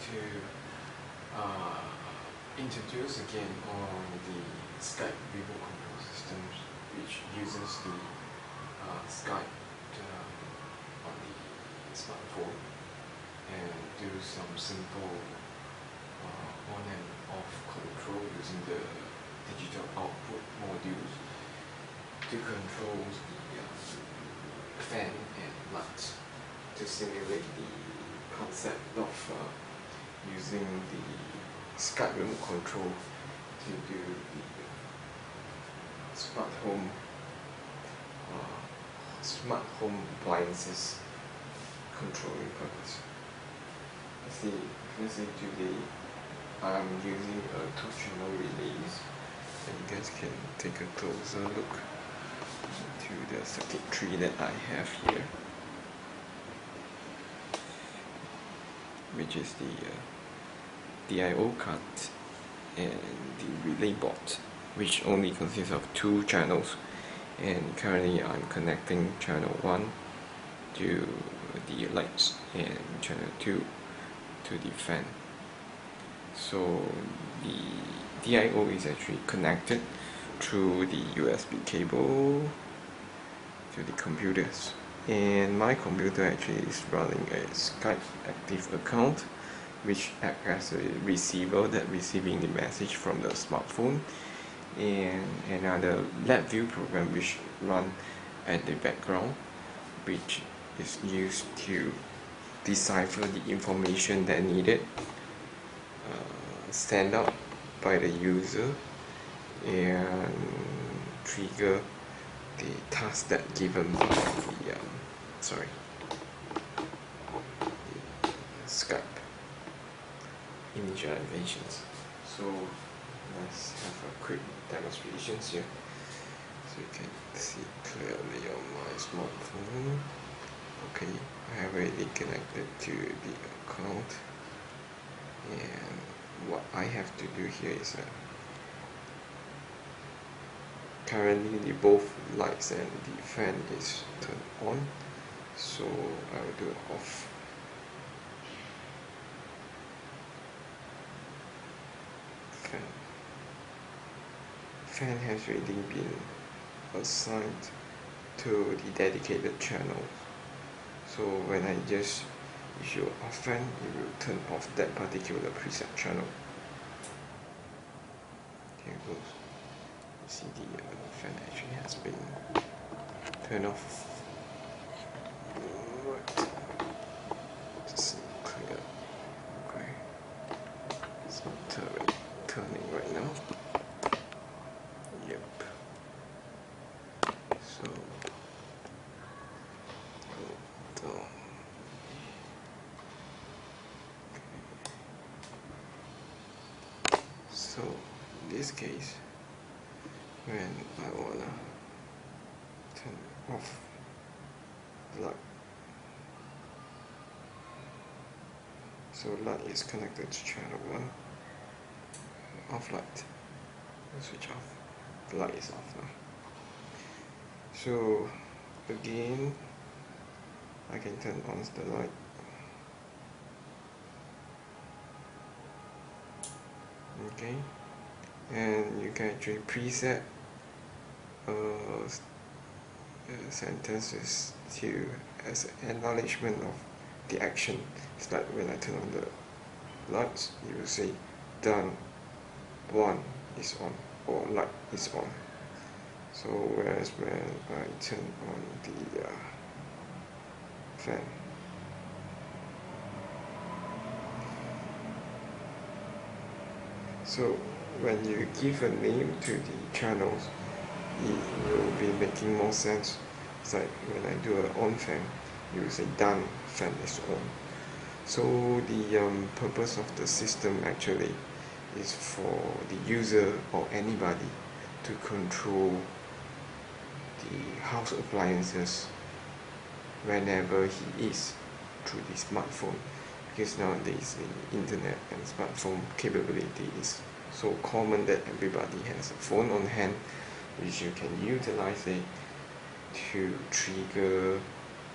to introduce again on the Skype remote control systems, which uses the Skype on the smartphone, and do some simple on and off control using the digital output modules to control the fan and lights, to simulate the concept of using the Skype remote control to do the smart home appliances controlling purpose. Let's say today I'm using a 2-channel relays, and you guys can take a closer look to the circuitry that I have here, which is the DIO card and the relay board, which only consists of 2 channels, and currently I'm connecting channel 1 to the lights and channel 2 to the fan. So the DIO is actually connected through the USB cable to the computers, and my computer actually is running a Skype active account, which acts as a receiver that receiving the message from the smartphone, and another Ver2 program which run at the background, which is used to decipher the information that needed sent out by the user and trigger the task that given by the Skype initializations. So let's have a quick demonstration here, so you can see clearly on my smartphone. Okay, I have already connected to the account, and what I have to do here is currently the both lights and the fan is turned on, so I will do it off. Fan has already been assigned to the dedicated channel, so when I just issue off fan, it will turn off that particular preset channel. Here it goes. You see the fan actually has been turned off. Right. Just clear. Okay. It's not turning right now. Yep. So hold on. So in this case, when I wanna turn off the light, so light is connected to channel 1, off light, switch off, the light is off now. So again, I can turn on the light. Okay, and you can actually preset sentences to as an acknowledgement of the action. It's like when I turn on the lights, you will say done, 1 is on, or light is on. So whereas when I turn on the fan, so when you give a name to the channels, it will be making more sense. It's like when I do an on fan, you will say done, fan is on. So the purpose of the system actually is for the user or anybody to control the house appliances whenever he is through the smartphone, because nowadays the internet and smartphone capability is so common that everybody has a phone on hand, which you can utilize it to trigger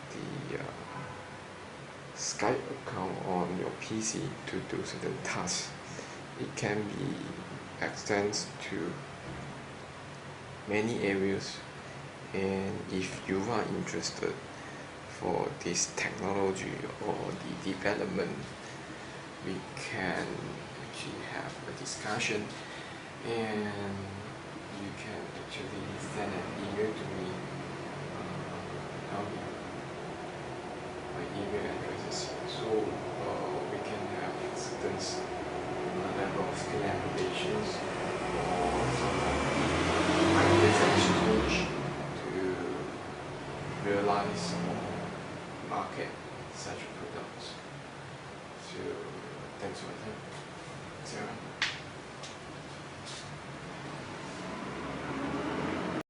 the Skype account on your PC to do certain tasks. It can be extended to many areas, and if you are interested for this technology or the development, we can actually have a discussion, and you can actually send an email to me. My email address is so we can have certain level of collaborations or some ideas exchange to realize or market such products. So thanks for your time. Sarah.